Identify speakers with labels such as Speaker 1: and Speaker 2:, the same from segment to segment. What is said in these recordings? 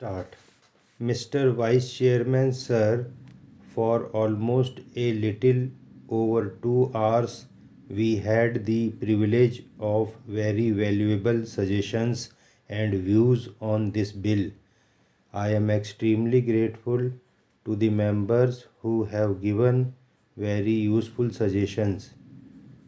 Speaker 1: Start. Mr. Vice Chairman, sir, for almost a little over 2 hours, we had the privilege of very valuable suggestions and views on this bill. I am extremely grateful to the members who have given very useful suggestions.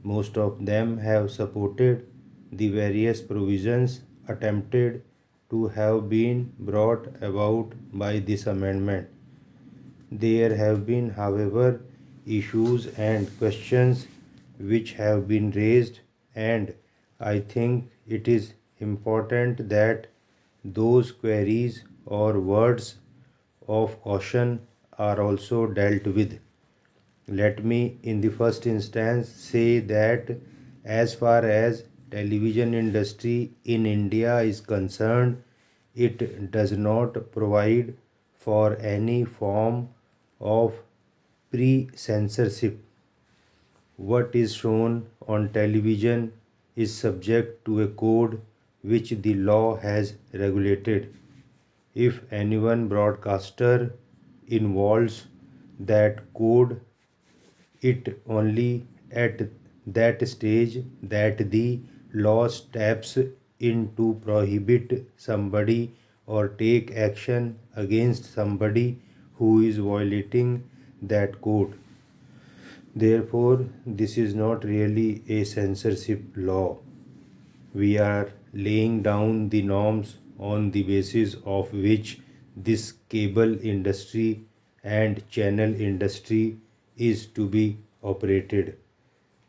Speaker 1: Most of them have supported the various provisions attempted to have been brought about by this amendment. There have been, however, issues and questions which have been raised, and I think it is important that those queries or words of caution are also dealt with. Let me in the first instance say that as far as television industry in India is concerned, it does not provide for any form of pre-censorship. What is shown on television is subject to a code which the law has regulated. If anyone broadcaster involves that code, it only at that stage that the law steps in to prohibit somebody or take action against somebody who is violating that code. Therefore, this is not really a censorship law. We are laying down the norms on the basis of which this cable industry and channel industry is to be operated.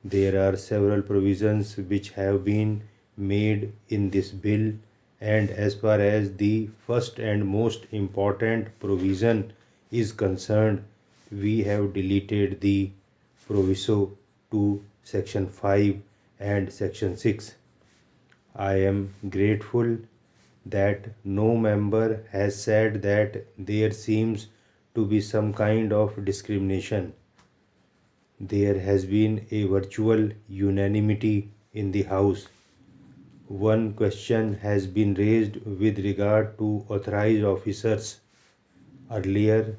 Speaker 1: There are several provisions which have been made in this bill, and as far as the first and most important provision is concerned, we have deleted the proviso to section 5 and section 6. I am grateful that no member has said that there seems to be some kind of discrimination. There has been a virtual unanimity in the House. One question has been raised with regard to authorized officers. Earlier,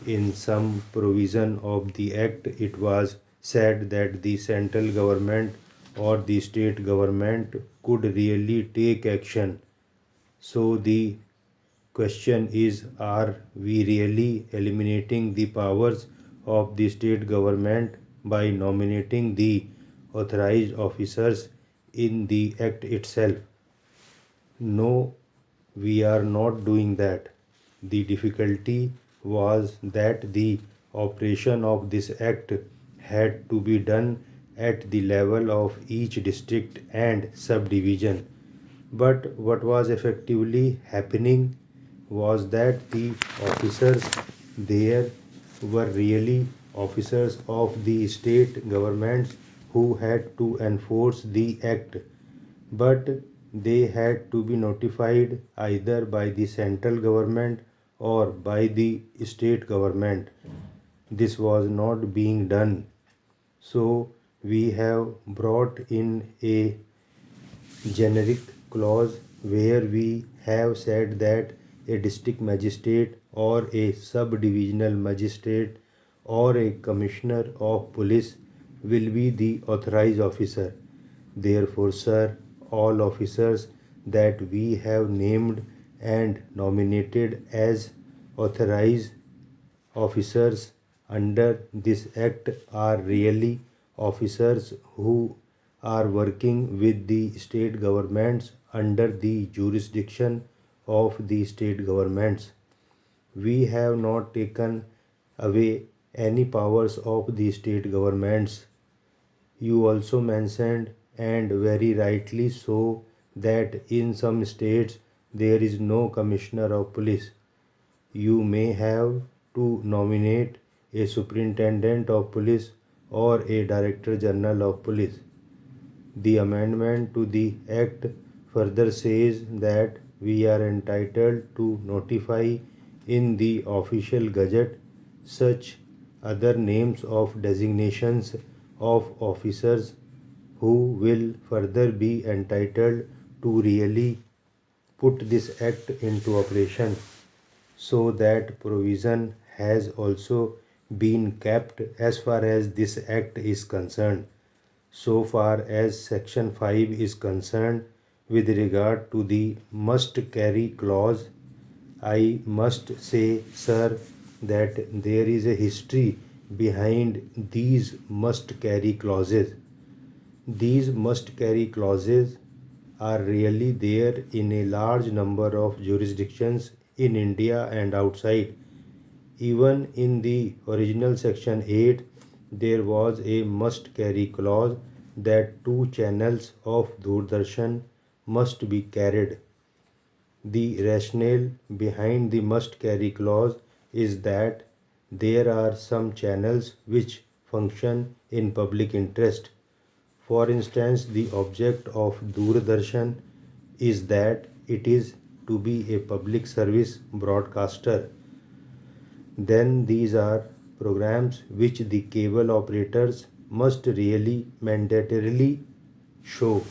Speaker 1: in some provision of the Act, it was said that the central government or the state government could really take action. So the question is, are we really eliminating the powers of the state government by nominating the authorized officers in the Act itself? No, we are not doing that. The difficulty was that the operation of this Act had to be done at the level of each district and subdivision. But what was effectively happening was that the officers there were really officers of the state governments who had to enforce the act, but they had to be notified either by the central government or by the state government. This was not being done. So we have brought in a generic clause where we have said that a district magistrate or a sub-divisional magistrate or a commissioner of police will be the authorized officer. Therefore, sir, all officers that we have named and nominated as authorized officers under this act are really officers who are working with the state governments under the jurisdiction of the state governments. We have not taken away any powers of the state governments. You also mentioned, and very rightly so, that in some states there is no commissioner of police. You may have to nominate a superintendent of police or a director general of police. The amendment to the Act further says that we are entitled to notify in the official gazette such other names of designations of officers who will further be entitled to really put this act into operation, so that provision has also been kept as far as this act is concerned. So far as section 5 is concerned, with regard to the must carry clause, I must say, sir, that there is a history behind these must carry clauses. These must carry clauses are really there in a large number of jurisdictions in India and outside. Even in the original section 8, there was a must carry clause that two channels of Doordarshan must be carried. The rationale behind the must carry clause is that there are some channels which function in public interest. For instance, the object of Doordarshan is that it is to be a public service broadcaster. Then these are programs which the cable operators must really mandatorily show.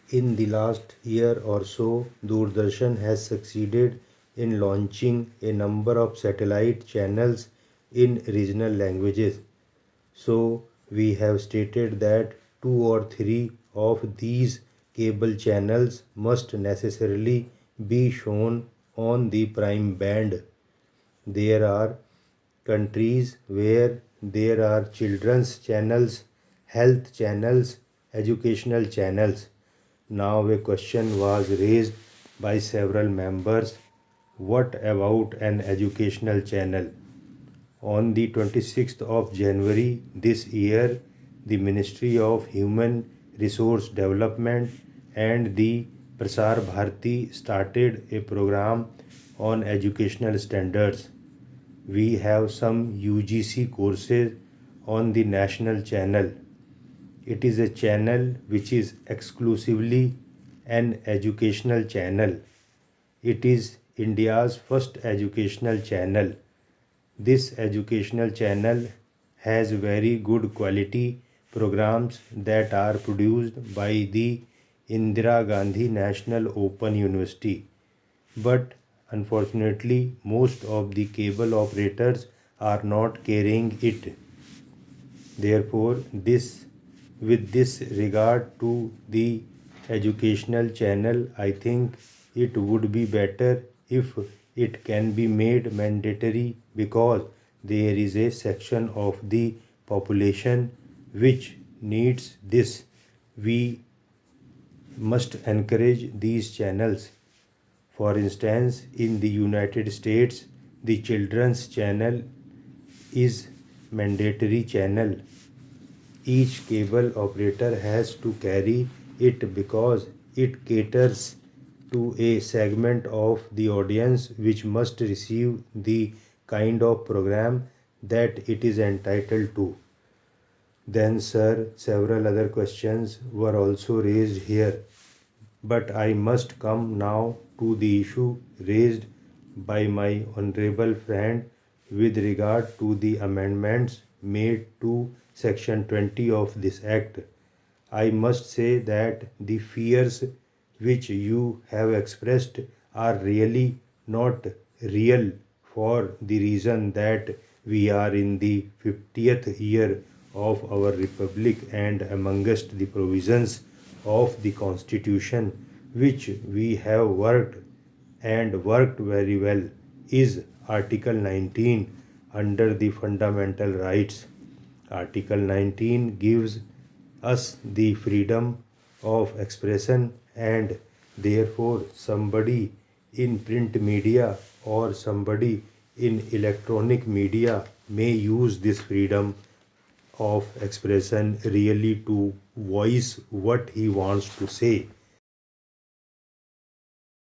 Speaker 1: In the last year or so, Doordarshan has succeeded in launching a number of satellite channels in regional languages. So, we have stated that two or three of these cable channels must necessarily be shown on the prime band. There are countries where there are children's channels, health channels, educational channels. Now a question was raised by several members. What about an educational channel? On the 26th of January this year, the Ministry of Human Resource Development and the Prasar Bharati started a program on educational standards. We have some UGC courses on the national channel. It is a channel which is exclusively an educational channel. It is India's first educational channel. This educational channel has very good quality programs that are produced by the Indira Gandhi National Open University. But unfortunately, most of the cable operators are not carrying it. Therefore, with this regard to the educational channel, I think it would be better if it can be made mandatory, because there is a section of the population which needs this. We must encourage these channels. For instance, in the United States, the children's channel is mandatory channel. Each cable operator has to carry it because it caters to a segment of the audience which must receive the kind of program that it is entitled to. Then, sir, several other questions were also raised here. But I must come now to the issue raised by my honorable friend with regard to the amendments made to section 20 of this act. I must say that the fears which you have expressed are really not real, for the reason that we are in the 50th year of our republic, and amongst the provisions of the constitution which we have worked very well is Article 19 under the fundamental rights. Article 19 gives us the freedom of expression, and therefore somebody in print media or somebody in electronic media may use this freedom of expression really to voice what he wants to say.